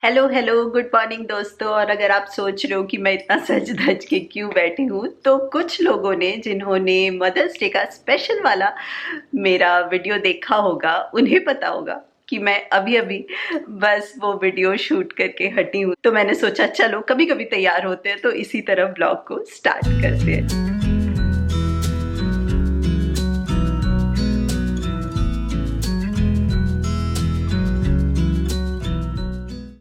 Hello hello, good morning दोस्तों। और अगर आप सोच रहे हो कि मैं इतना सज धज के क्यों बैठी हूँ, तो कुछ लोगों ने जिन्होंने मदर्स डे का स्पेशल वाला मेरा वीडियो देखा होगा उन्हें पता होगा कि मैं अभी अभी बस वो वीडियो शूट करके हटी हूँ। तो मैंने सोचा चलो कभी कभी तैयार होते हैं तो इसी तरह ब्लॉग को स्टार्ट करते हैं।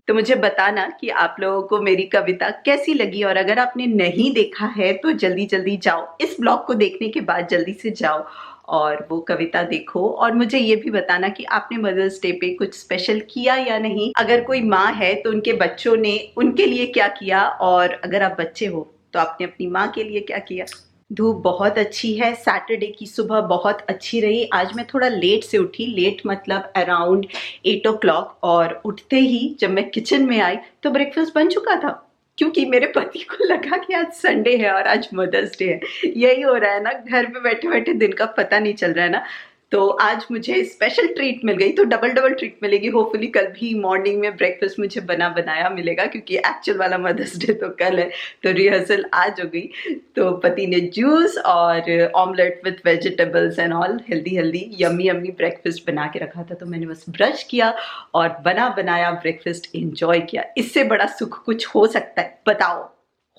तो मुझे बताना कि आप लोगों को मेरी कविता कैसी लगी, और अगर आपने नहीं देखा है तो जल्दी जल्दी जाओ, इस ब्लॉग को देखने के बाद जल्दी से जाओ और वो कविता देखो। और मुझे ये भी बताना कि आपने मदर्स डे पे कुछ स्पेशल किया या नहीं। अगर कोई माँ है तो उनके बच्चों ने उनके लिए क्या किया, और अगर आप बच्चे हो तो आपने अपनी माँ के लिए क्या किया। धूप बहुत अच्छी है, सैटरडे की सुबह बहुत अच्छी रही। आज मैं थोड़ा लेट से उठी, लेट मतलब अराउंड 8 o'clock, और उठते ही जब मैं किचन में आई तो ब्रेकफास्ट बन चुका था, क्योंकि मेरे पति को लगा कि आज संडे है और आज मदर्स डे है। यही हो रहा है ना, घर पे बैठे बैठे दिन का पता नहीं चल रहा है ना। तो आज मुझे स्पेशल ट्रीट मिल गई, तो डबल डबल ट्रीट मिलेगी। होपफुली कल भी मॉर्निंग में ब्रेकफास्ट मुझे बना बनाया मिलेगा, क्योंकि एक्चुअल वाला मदर्स डे तो कल है। तो रिहर्सल आज हो गई। तो पति ने जूस और omelette with vegetables and all, healthy healthy yummy yummy breakfast बना के रखा था। तो मैंने बस ब्रश किया और बना बनाया ब्रेकफास्ट एंजॉय किया। इससे बड़ा सुख कुछ हो सकता है? बताओ,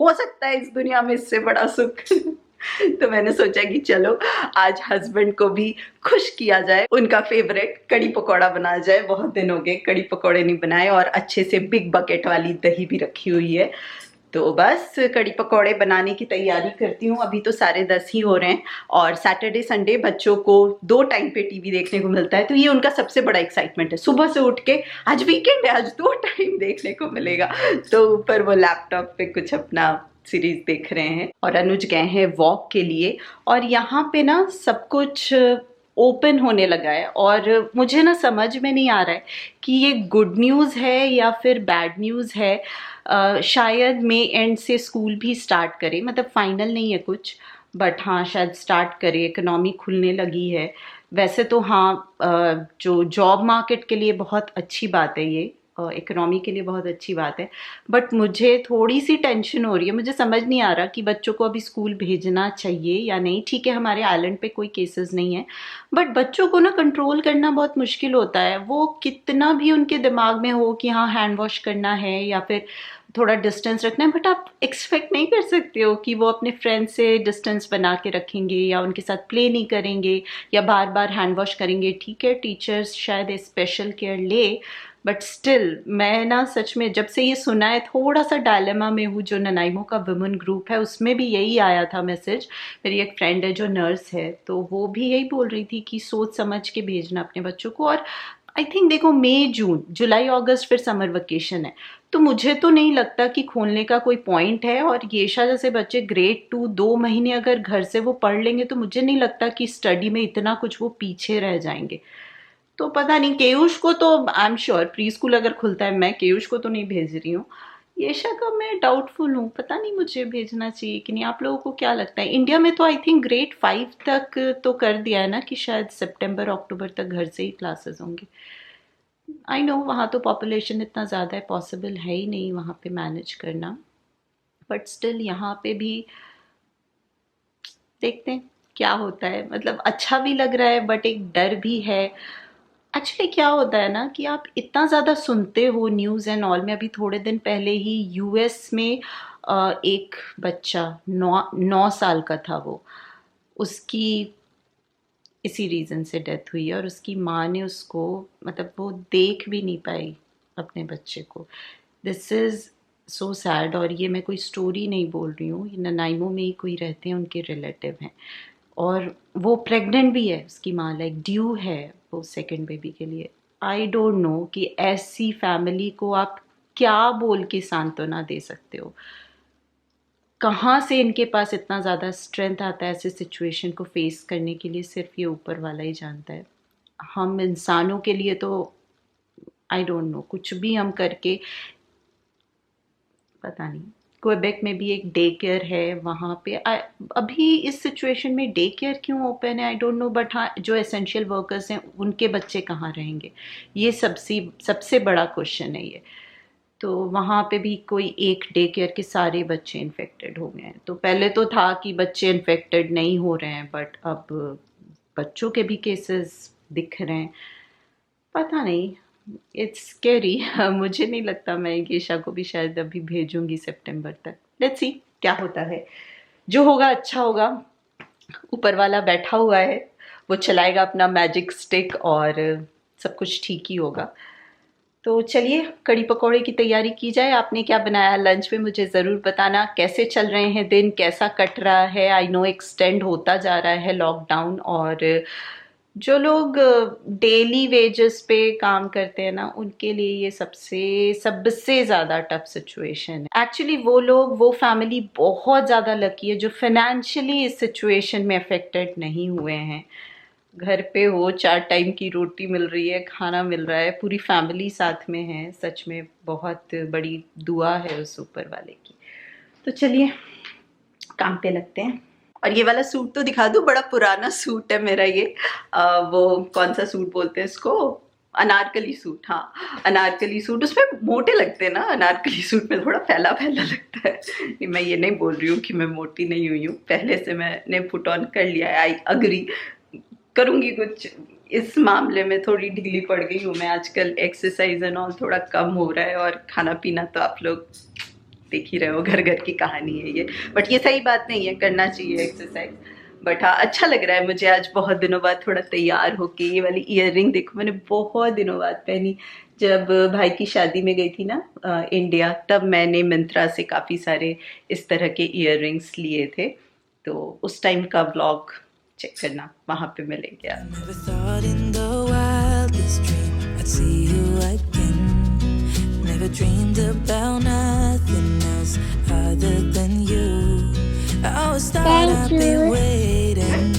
हो सकता है इस दुनिया में इससे बड़ा सुख? तो मैंने सोचा कि चलो आज हस्बैंड को भी खुश किया जाए, उनका फेवरेट कड़ी पकौड़ा बनाया जाए। बहुत दिन हो गए कड़ी पकौड़े नहीं बनाए, और अच्छे से बिग बकेट वाली दही भी रखी हुई है। तो बस कड़ी पकौड़े बनाने की तैयारी करती हूँ। अभी तो 10:30 ही हो रहे हैं, और सैटरडे संडे बच्चों को 2 टाइम पे टीवी देखने को मिलता है, तो ये उनका सबसे बड़ा एक्साइटमेंट है। सुबह से उठ के आज वीकेंड है, आज 2 टाइम देखने को मिलेगा। तो ऊपर वो लैपटॉप पे कुछ अपना सीरीज देख रहे हैं, और अनुज गए हैं वॉक के लिए। और यहाँ पे ना सब कुछ ओपन होने लगा है, और मुझे ना समझ में नहीं आ रहा है कि ये गुड न्यूज़ है या फिर बैड न्यूज़ है। शायद मई एंड से स्कूल भी स्टार्ट करे, मतलब फाइनल नहीं है कुछ, बट हाँ शायद स्टार्ट करे। इकोनॉमी खुलने लगी है। वैसे तो हाँ, जो जॉब मार्केट के लिए बहुत अच्छी बात है ये, इकोनॉमी के लिए बहुत अच्छी बात है। बट मुझे थोड़ी सी टेंशन हो रही है। मुझे समझ नहीं आ रहा कि बच्चों को अभी स्कूल भेजना चाहिए या नहीं। ठीक है, हमारे आइलैंड पे कोई केसेस नहीं है, बट बच्चों को ना कंट्रोल करना बहुत मुश्किल होता है। वो कितना भी उनके दिमाग में हो कि हाँ हैंड वॉश करना है या फिर थोड़ा डिस्टेंस रखना है, बट आप एक्सपेक्ट नहीं कर सकते हो कि वो अपने फ्रेंड से डिस्टेंस बना के रखेंगे या उनके साथ प्ले नहीं करेंगे या बार बार हैंड वॉश करेंगे। ठीक है, टीचर्स शायद स्पेशल केयर ले, बट स्टिल मैं ना सच में जब से ये सुना है थोड़ा सा डायलेमा में हूँ। जो ननाइमो का वुमेन ग्रुप है उसमें भी यही आया था मैसेज। मेरी एक फ्रेंड है जो नर्स है, तो वो भी यही बोल रही थी कि सोच समझ के भेजना अपने बच्चों को। और आई थिंक देखो, मई जून जुलाई अगस्त फिर समर वेकेशन है, तो मुझे तो नहीं लगता कि खोलने का कोई पॉइंट है। और येशा जैसे बच्चे ग्रेड 2 2 महीने अगर घर से वो पढ़ लेंगे तो मुझे नहीं लगता कि स्टडी में इतना कुछ वो पीछे रह जाएंगे। तो पता नहीं, केयूष को तो I am sure pre school अगर खुलता है, मैं केयूष को तो नहीं भेज रही हूँ। येशा का मैं डाउटफुल हूँ, पता नहीं मुझे भेजना चाहिए कि नहीं। आप लोगों को क्या लगता है? इंडिया में तो आई थिंक ग्रेड 5 तक तो कर दिया है ना, कि शायद सितंबर अक्टूबर तक घर से ही क्लासेस होंगे। आई नो वहाँ तो पॉपुलेशन इतना ज़्यादा है, पॉसिबल है ही नहीं वहाँ पे मैनेज करना, बट स्टिल यहाँ पे भी देखते हैं क्या होता है। मतलब अच्छा भी लग रहा है बट एक डर भी है। एक्चुअली क्या होता है ना कि आप इतना ज़्यादा सुनते हो न्यूज़ एंड ऑल में। अभी थोड़े दिन पहले ही यूएस में एक बच्चा 9 साल का था, वो उसकी इसी रीज़न से डेथ हुई है, और उसकी माँ ने उसको, मतलब वो देख भी नहीं पाई अपने बच्चे को। This is so sad. और ये मैं कोई स्टोरी नहीं बोल रही हूँ, ये ननाइमो में ही कोई रहते हैं, उनके रिलेटिव हैं, और वो प्रेग्नेंट भी है। उसकी माँ लाइक ड्यू है वो सेकंड बेबी के लिए। आई डोंट नो कि ऐसी फैमिली को आप क्या बोल के सांत्वना दे सकते हो। कहाँ से इनके पास इतना ज़्यादा स्ट्रेंथ आता है ऐसे सिचुएशन को फेस करने के लिए, सिर्फ ये ऊपर वाला ही जानता है। हम इंसानों के लिए तो आई डोंट नो, कुछ भी हम करके, पता नहीं। क्वेबेक में भी एक डे केयर है वहाँ पे। अभी इस सिचुएशन में डे केयर क्यों ओपन है आई डोंट नो, बट हाँ जो एसेंशियल वर्कर्स हैं उनके बच्चे कहाँ रहेंगे, ये सबसे सबसे बड़ा क्वेश्चन है ये। तो वहाँ पे भी कोई एक डे केयर के सारे बच्चे इन्फेक्टेड हो गए हैं। तो पहले तो था कि बच्चे इन्फेक्टेड नहीं हो रहे हैं, बट अब बच्चों के भी केसेस दिख रहे हैं। पता नहीं, इट्स स्कैरी। मुझे नहीं लगता मैं गेशा को भी शायद अभी भेजूंगी सितंबर तक। लेट्स सी क्या होता है, जो होगा अच्छा होगा। ऊपर वाला बैठा हुआ है, वो चलाएगा अपना मैजिक स्टिक और सब कुछ ठीक ही होगा। तो चलिए कड़ी पकौड़े की तैयारी की जाए। आपने क्या बनाया लंच में, मुझे ज़रूर बताना। कैसे चल रहे हैं दिन, कैसा कट रहा है। आई नो एक्सटेंड होता जा रहा है लॉकडाउन, और जो लोग डेली वेजेस पे काम करते हैं ना, उनके लिए ये सबसे ज़्यादा टफ सिचुएशन है। एक्चुअली वो लोग, वो फैमिली बहुत ज़्यादा लकी है जो फाइनेंशियली इस सिचुएशन में अफेक्टेड नहीं हुए हैं। घर पे हो, 4 टाइम की रोटी मिल रही है, खाना मिल रहा है, पूरी फैमिली साथ में है। सच में बहुत बड़ी दुआ है उस ऊपर वाले की। तो चलिए काम पे लगते हैं। और ये वाला सूट तो दिखा दूँ, बड़ा पुराना सूट है मेरा ये। वो कौन सा सूट बोलते हैं इसको, अनारकली सूट। हाँ, अनारकली सूट। उसमें मोटे लगते हैं ना, अनारकली सूट में थोड़ा फैला फैला लगता है। नहीं, मैं ये नहीं बोल रही हूँ कि मैं मोटी नहीं हुई हूँ, पहले से मैंने पुट ऑन कर लिया है। आई अग्री करूँगी कुछ इस मामले में, थोड़ी ढीली पड़ गई हूँ मैं आजकल। एक्सरसाइज एंड ऑल थोड़ा कम हो रहा है, और खाना पीना तो आप लोग देख ही रहे हो, घर घर की कहानी है ये। बट ये सही बात नहीं है, करना चाहिए एक्सरसाइज। बट हाँ, अच्छा लग रहा है मुझे आज बहुत दिनों बाद थोड़ा तैयार होके। ये वाली ईयररिंग देखो, मैंने बहुत दिनों बाद पहनी। जब भाई की शादी में गई थी ना इंडिया, तब मैंने मिंत्रा से काफ़ी सारे इस तरह के ईयररिंग्स लिए थे। तो उस टाइम का व्लॉग चेक करना, वहाँ पे मिलेंगे Never dreamed about nothing else other than you. I always thought I'd be waiting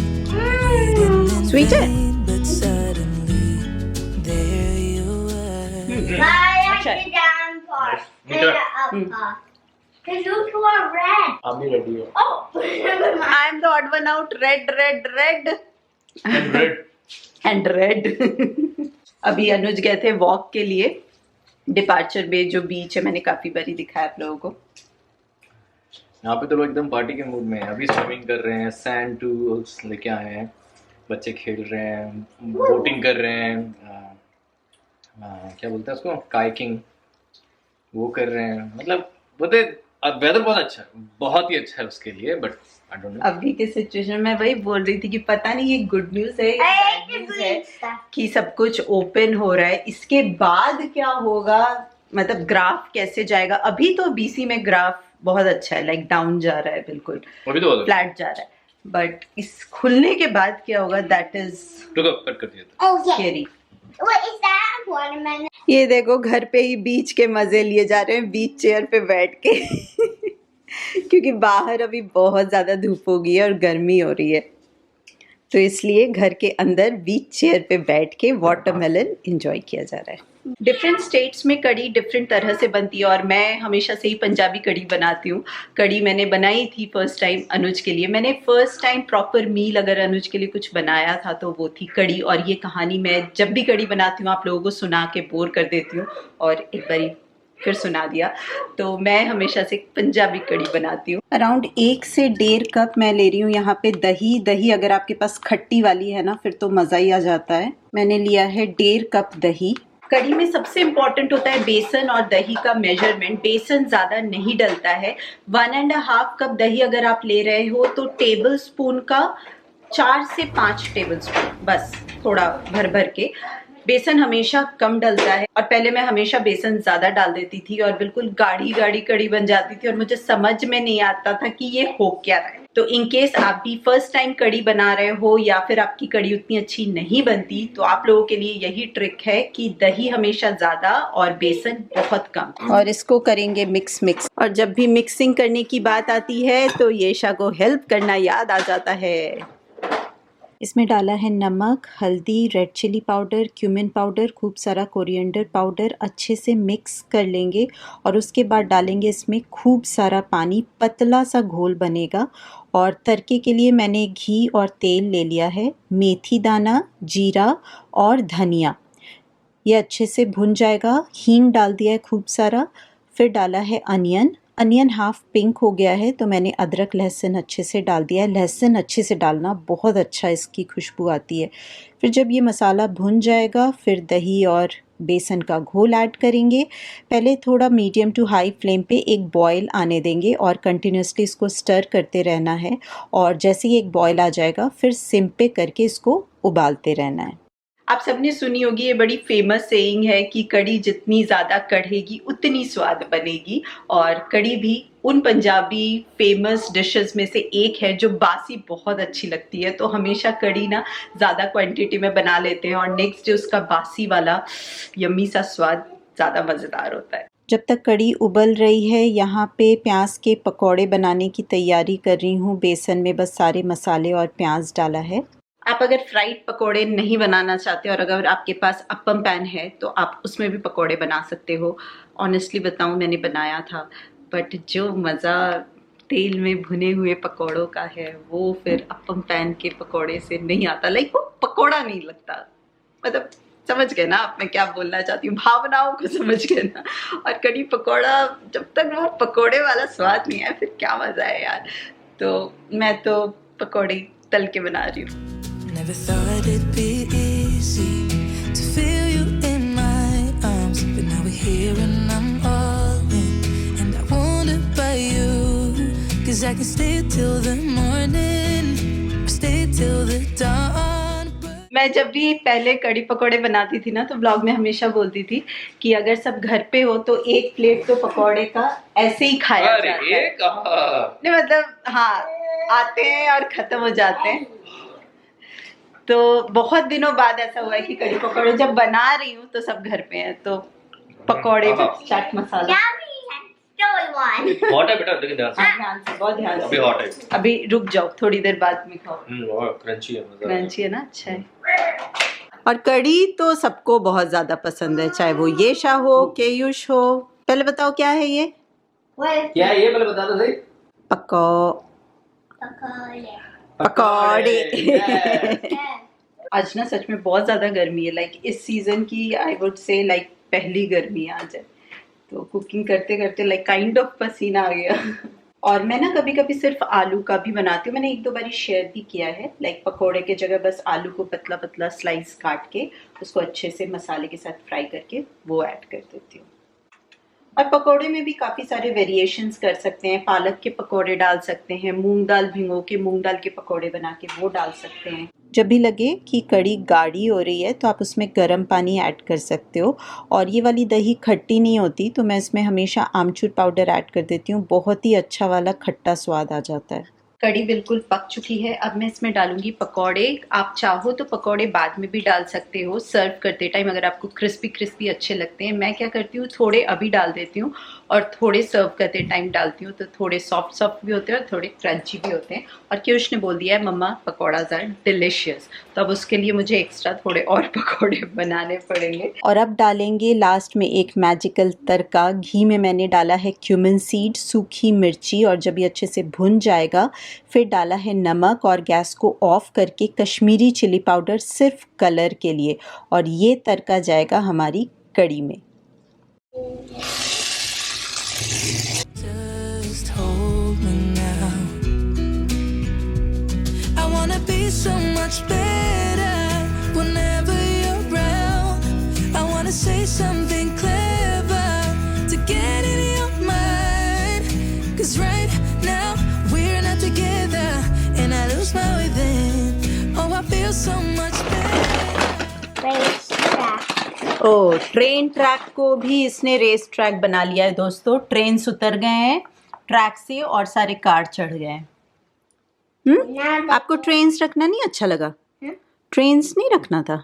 in vain, but suddenly there you were. the down part and the up part. Because you two are red. I'm ready. Oh, never mind. I am the odd one out. Red. And red. And red. अभी अनुज गए थे walk के लिए departure बे, जो बीच है, मैंने काफी बारी दिखाया आप लोगों को। यहाँ पे तो लोग एकदम पार्टी के मूड में हैं। अभी स्विमिंग कर रहे हैं, सैंड टूल्स लेके आए हैं, बच्चे खेल रहे हैं, बोटिंग कर रहे हैं, क्या बोलते हैं उसको, काइकिंग, वो कर रहे हैं। मतलब बोलते वेदर बहुत अच्छा है, बहुत ही अच्छा है उसके लिए। बट आई डोंट नो, अभी के सिचुएशन में वही बोल रही थी कि पता नहीं ये गुड न्यूज है या बैड न्यूज है कि सब कुछ ओपन हो रहा है। इसके बाद क्या होगा, मतलब ग्राफ कैसे जाएगा। अभी तो बीसी में ग्राफ बहुत अच्छा है, लाइक डाउन जा रहा है, बिल्कुल अभी तो फ्लैट जा रहा है। बट इस खुलने के बाद क्या होगा, दैट इज कट कर दिया Oh, yeah. Scary. What is that? Watermelon. ये देखो घर पे ही बीच के मजे लिए जा रहे हैं, बीच चेयर पे बैठ के। क्योंकि बाहर अभी बहुत ज़्यादा धूप हो गई है और गर्मी हो रही है, तो इसलिए घर के अंदर बीच चेयर पे बैठ के वाटरमेलन एंजॉय किया जा रहा है। डिफरेंट स्टेट्स में कड़ी डिफरेंट तरह से बनती है, और मैं हमेशा से ही पंजाबी कड़ी बनाती हूँ। कड़ी मैंने बनाई थी फर्स्ट टाइम अनुज के लिए। मैंने फर्स्ट टाइम प्रॉपर मील अगर अनुज के लिए कुछ बनाया था तो वो थी कड़ी। और ये कहानी मैं जब भी कड़ी बनाती हूँ आप लोगों को सुना के बोर कर देती हूँ, और एक बारी फिर सुना दिया। तो मैं हमेशा से पंजाबी कड़ी बनाती हूँ। अराउंड 1 से 1.5 कप मैं ले रही हूँ यहाँ पे दही। अगर आपके पास खट्टी वाली है ना, फिर तो मज़ा ही आ जाता है। मैंने लिया है 1.5 कप दही। कड़ी में सबसे इम्पॉर्टेंट होता है बेसन और दही का मेजरमेंट। बेसन ज़्यादा नहीं डलता है। 1.5 कप दही अगर आप ले रहे हो तो टेबल स्पून का 4 से 5 टेबल स्पून, बस थोड़ा भर भर के। बेसन हमेशा कम डलता है, और पहले मैं हमेशा बेसन ज़्यादा डाल देती थी और बिल्कुल गाढ़ी कड़ी बन जाती थी, और मुझे समझ में नहीं आता था कि ये हो क्या रहा है। तो इन केस आप भी फर्स्ट टाइम कड़ी बना रहे हो, या फिर आपकी कड़ी उतनी अच्छी नहीं बनती, तो आप लोगों के लिए यही ट्रिक है कि दही हमेशा ज़्यादा और बेसन बहुत कम। और इसको करेंगे मिक्स। और जब भी मिक्सिंग करने की बात आती है तो येशा को हेल्प करना याद आ जाता है। इसमें डाला है नमक, हल्दी, red chilli powder, cumin powder, खूब सारा कोरिएंडर पाउडर। अच्छे से मिक्स कर लेंगे और उसके बाद डालेंगे इसमें खूब सारा पानी, पतला सा घोल बनेगा। और तड़के के लिए मैंने घी और तेल ले लिया है, मेथी दाना, जीरा और धनिया। ये अच्छे से भुन जाएगा। हींग डाल दिया है खूब सारा, फिर डाला है अनियन। अनियन हाफ पिंक हो गया है तो मैंने अदरक लहसुन अच्छे से डाल दिया है। लहसुन अच्छे से डालना, बहुत अच्छा इसकी खुशबू आती है। फिर जब ये मसाला भुन जाएगा फिर दही और बेसन का घोल ऐड करेंगे। पहले थोड़ा मीडियम टू हाई फ्लेम पे एक बॉयल आने देंगे और कंटिन्यूसली इसको स्टर करते रहना है। और जैसे ही एक बॉयल आ जाएगा फिर सिम पे करके इसको उबालते रहना है। आप सबने सुनी होगी, ये बड़ी फेमस सेइंग है कि कड़ी जितनी ज़्यादा कढ़ेगी उतनी स्वाद बनेगी। और कड़ी भी उन पंजाबी फेमस डिशेस में से एक है जो बासी बहुत अच्छी लगती है। तो हमेशा कड़ी ना ज़्यादा क्वांटिटी में बना लेते हैं और नेक्स्ट डे उसका बासी वाला यम्मी सा स्वाद ज़्यादा मज़ेदार होता है। जब तक कड़ी उबल रही है यहाँ पे प्याज के पकौड़े बनाने की तैयारी कर रही हूँ। बेसन में बस सारे मसाले और प्याज डाला है। आप अगर फ्राइड पकोड़े नहीं बनाना चाहते और अगर आपके पास अप्पम पैन है तो आप उसमें भी पकोड़े बना सकते हो। ऑनेस्टली बताऊं, मैंने बनाया था, बट जो मज़ा तेल में भुने हुए पकोड़ों का है वो फिर अप्पम पैन के पकोड़े से नहीं आता। लाइक वो पकोड़ा नहीं लगता। मतलब समझ गए ना आप मैं क्या बोलना चाहती हूँ, भावनाओं को समझ गए ना। और कड़ी पकोड़ा जब तक वो पकोड़े वाला स्वाद नहीं आया फिर क्या मज़ा है यार। तो मैं तो पकोड़े तल के बना रही हूँ। Never thought it'd be easy to feel you in my arms, but now we're here and I'm all in, and I wonder about you, 'cause I can stay till the morning, or stay till the dawn. मैं जब भी पहले कड़ी पकोड़े बनाती थी ना तो ब्लॉग में हमेशा बोलती थी कि अगर सब घर पे हो तो एक प्लेट तो पकोड़े का ऐसे ही खाया जाता है। नहीं मतलब हाँ, आते हैं और ख़त्म हो जाते हैं। तो बहुत दिनों बाद ऐसा हुआ है कि कड़ी पकौड़े जब बना रही हूँ तो सब घर पे हैं, तो पकौड़े चाट मसाला हॉट है बेटा, लेकिन ध्यान से, ध्यान से, बहुत ध्यान से। अभी हॉट है, अभी रुक जाओ, थोड़ी देर बाद में खाओ। क्रंची है, क्रंची है ना, अच्छा है। और कड़ी तो सबको बहुत ज्यादा पसंद है, चाहे वो येशा हो केयुष हो। पहले बताओ क्या है ये? क्या है ये, पहले बता दो सही। पकौड़े। आज ना सच में बहुत ज़्यादा गर्मी है। लाइक इस सीज़न की आई वुड से लाइक पहली गर्मी आज है। तो कुकिंग करते करते लाइक काइंड ऑफ पसीना आ गया। और मैं ना कभी कभी सिर्फ आलू का भी बनाती हूँ। मैंने एक दो बारी शेयर भी किया है। लाइक पकोड़े के जगह बस आलू को पतला पतला स्लाइस काट के उसको अच्छे से मसाले के साथ फ्राई करके वो ऐड कर देती हूँ। और पकोड़े में भी काफ़ी सारे वेरिएशंस कर सकते हैं। पालक के पकोड़े डाल सकते हैं, मूंग दाल भिगो के मूंग दाल के पकोड़े बना के वो डाल सकते हैं। जब भी लगे कि कड़ी गाढ़ी हो रही है तो आप उसमें गर्म पानी ऐड कर सकते हो। और ये वाली दही खट्टी नहीं होती तो मैं इसमें हमेशा आमचूर पाउडर ऐड कर देती हूँ। बहुत ही अच्छा वाला खट्टा स्वाद आ जाता है। कड़ी बिल्कुल पक चुकी है। अब मैं इसमें डालूंगी पकोड़े। आप चाहो तो पकोड़े बाद में भी डाल सकते हो सर्व करते टाइम, अगर आपको क्रिस्पी क्रिस्पी अच्छे लगते हैं। मैं क्या करती हूँ, थोड़े अभी डाल देती हूँ और थोड़े सर्व करते टाइम डालती हूँ, तो थोड़े सॉफ्ट सॉफ्ट भी होते हैं और थोड़े क्रंची भी होते हैं। और क्यूश ने बोल दिया है मम्मा पकौड़ाज आर डिलिशियस, तो अब उसके लिए मुझे एक्स्ट्रा थोड़े और पकौड़े बनाने पड़ेंगे। और अब डालेंगे लास्ट में एक मैजिकल तड़का। घी में मैंने डाला है क्यूमिन सीड, सूखी मिर्ची, और जब ये अच्छे से भुन जाएगा फिर डाला है नमक और गैस को ऑफ करके कश्मीरी चिली पाउडर सिर्फ कलर के लिए। और ये तड़का जाएगा हमारी कड़ी में। Just hold me now. I wanna be so much better whenever you're around. I wanna say something clever to get in your mind. 'Cause right now we're not together and I lose my way then. Oh, I feel so much better. O, train track को भी इसने race track बना लिया है दोस्तों। Train उतर गए हैं ट्रैक से और सारे कार चढ़ गए हैं। आपको ट्रेन्स रखना नहीं अच्छा लगा? ट्रेन्स नहीं रखना था?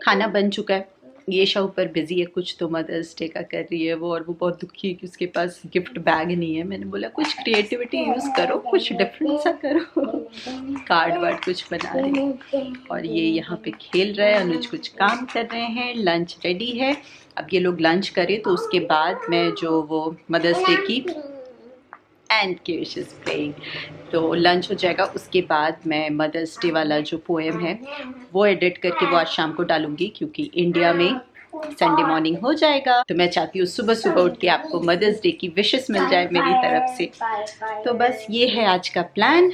खाना बन चुका है। ये शो ऊपर बिजी है कुछ, तो मदर्स डे का कर रही है वो, और वो बहुत दुखी है कि उसके पास गिफ्ट बैग नहीं है। मैंने बोला कुछ क्रिएटिविटी यूज़ करो, कुछ डिफरेंट सा करो। कार्ड वार्ड कुछ बना रही है और ये यहाँ पे खेल रहा है। अनुज कुछ काम कर रहे हैं। लंच रेडी है। अब ये लोग लंच करें तो उसके बाद मैं जो वो मदर्स डे की एंड क्यूश इज प्लेइंग, तो लंच हो जाएगा। उसके बाद मैं मदर्स डे वाला जो पोएम है वो एडिट करके वो आज शाम को डालूंगी, क्योंकि इंडिया में संडे मॉर्निंग हो जाएगा। तो मैं चाहती हूँ सुबह सुबह उठ के आपको मदर्स डे की विशेस मिल जाए मेरी तरफ से। तो बस ये है आज का plan.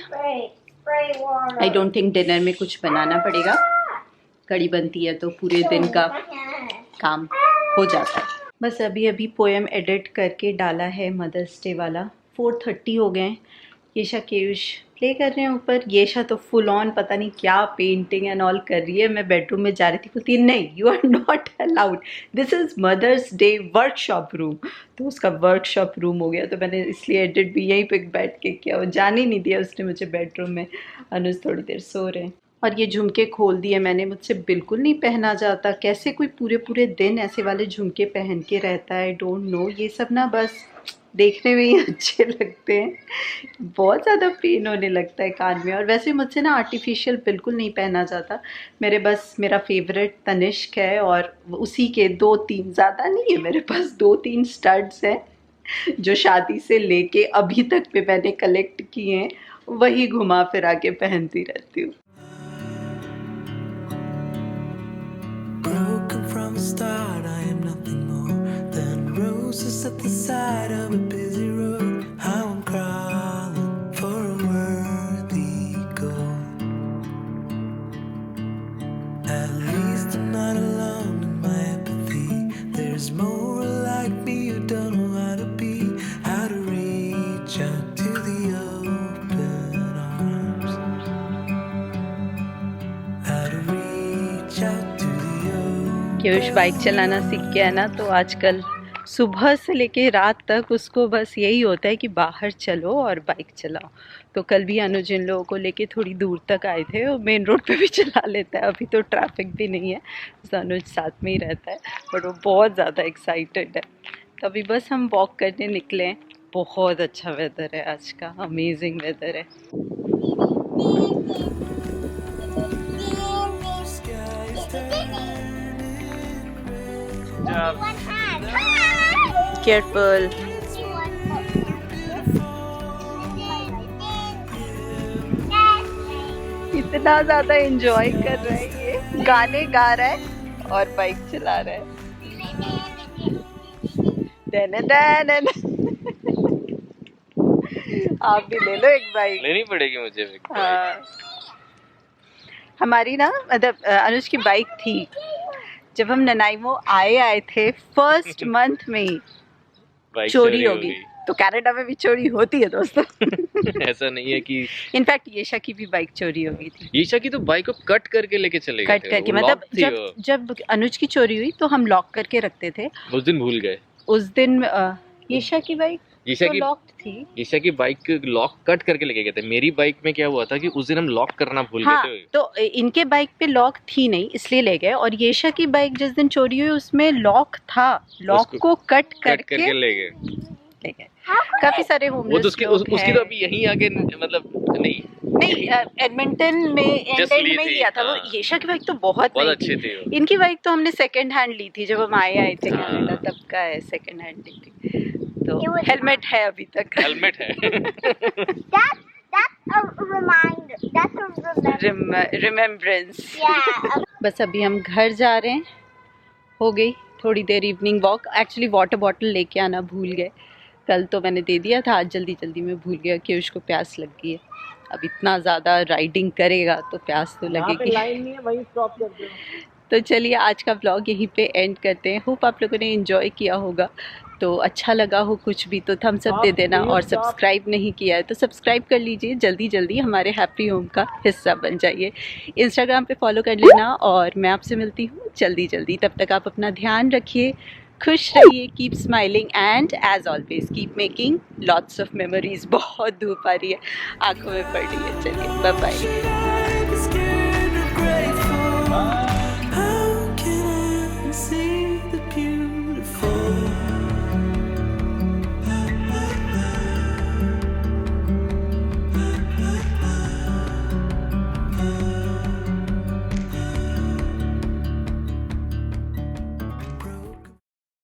I don't think dinner में कुछ बनाना पड़ेगा, कड़ी बनती है तो पूरे दिन का काम हो जाता है। बस अभी अभी पोएम एडिट करके डाला है मदर्स डे वाला। 4:30 हो गए। येशा केयुष प्ले कर रहे हैं ऊपर। येशा तो फुल ऑन पता नहीं क्या पेंटिंग एंड ऑल कर रही है। मैं बेडरूम में जा रही थी, बोलती है नहीं you are not allowed, this is mother's day workshop room. तो उसका वर्कशॉप रूम हो गया, तो मैंने इसलिए एडिट भी यहीं पे बैठ के किया। वो जाने ही नहीं दिया उसने मुझे बेडरूम में। अनुज थोड़ी देर सो रहे हैं। और ये झुमके खोल दिए मैंने, मुझसे बिल्कुल नहीं पहना जाता। कैसे कोई पूरे पूरे दिन ऐसे वाले झुमके पहन के रहता है, डोंट नो। ये सब ना बस देखने में ही अच्छे लगते हैं, बहुत ज़्यादा पेन होने लगता है कान में। और वैसे मुझसे ना आर्टिफिशियल बिल्कुल नहीं पहना जाता। मेरा फेवरेट तनिष्क है और उसी के 2-3, ज़्यादा नहीं है मेरे पास, 2-3 स्टड्स हैं जो शादी से लेके अभी तक पे मैंने कलेक्ट किए हैं। वही घुमा फिरा के पहनती रहती हूँ। Broken from the start, I am nothing more than roses at the side of a busy road. How I'm crawling for a worthy goal. At least I'm not alone in my apathy. There's more like me who don't know how to be, how to reach out to the open arms, how to reach out. Keyush bike चलाना सीख गया ना, तो आजकल सुबह से लेके रात तक उसको बस यही होता है कि बाहर चलो और बाइक चलाओ। तो कल भी अनुज इन लोगों को लेके थोड़ी दूर तक आए थे। वो मेन रोड पे भी चला लेता है, अभी तो ट्रैफिक भी नहीं है तो अनुज साथ में ही रहता है, बट वो बहुत ज़्यादा एक्साइटेड है। तो अभी बस हम वॉक करने निकले हैं। बहुत अच्छा वेदर है आज का, अमेजिंग वेदर है। केयरफुल। इतना ज़्यादा एंजॉय कर रहा है ये, गाने गा रहा है और बाइक चला रहा है। आप भी ले लो एक बाइक। लेनी पड़ेगी मुझे। हाँ, हमारी ना मतलब अनुज की बाइक थी जब हम ननाइमो आए थे फर्स्ट मंथ में ही चोरी होगी। तो कनाडा में भी चोरी होती है दोस्तों। ऐसा नहीं है कि इनफैक्ट येशा की भी बाइक चोरी हो गई थी। येशा की तो बाइक को कट करके लेके चले गए कट करके, मतलब जब अनुज की चोरी हुई तो हम लॉक करके रखते थे। उस दिन भूल गए। उस दिन येशा की बाइक लॉक थी। येशा की बाइक लॉक कट करके लेके गए थे। मेरी बाइक में क्या हुआ था कि उस दिन हम लॉक करना भूल हाँ, गए थे। तो इनके बाइक पे लॉक थी नहीं इसलिए ले गए, और येशा की बाइक जिस दिन चोरी हुई उसमें लॉक था, लॉक को कट करके ले गए। काफी सारे होमलेस उसकी तो अभी यहीं आके मतलब नहीं एडमिंटन में एंडेड में लिया था। वो येशा की बाइक तो बहुत अच्छी थी। इनकी बाइक तो हमने सेकंड हैंड ली थी जब हम आए थे कनाडा, तब का है, सेकंड हैंड ली थी। तो हेलमेट है अभी तक। हेलमेट है। That's a reminder. That's a remembrance. Yeah. बस अभी हम घर जा रहे हैं। हो गई थोड़ी देर evening walk. Actually water bottle लेके आना भूल गए। कल तो मैंने दे दिया था, आज जल्दी जल्दी में भूल गया कि उसको प्यास लग गई है। अब इतना ज़्यादा राइडिंग करेगा तो प्यास तो लगेगी। लाइन नहीं है, वहीं स्टॉप कर दो। तो चलिए आज का व्लॉग यहीं पे एंड करते हैं। होप आप लोगों ने एंजॉय किया होगा। तो अच्छा लगा हो कुछ भी तो थम्स अप दे देना, और सब्सक्राइब नहीं किया है तो सब्सक्राइब कर लीजिए। जल्दी जल्दी हमारे हैप्पी होम का हिस्सा बन जाइए। इंस्टाग्राम पे फॉलो कर लेना, और मैं आपसे मिलती हूँ जल्दी जल्दी। तब तक आप अपना ध्यान रखिए, खुश रहिए, keep smiling and as always keep making lots of memories. बहुत धूप आ रही है, आंखों में पड़ रही है। चलिए बाय बाय।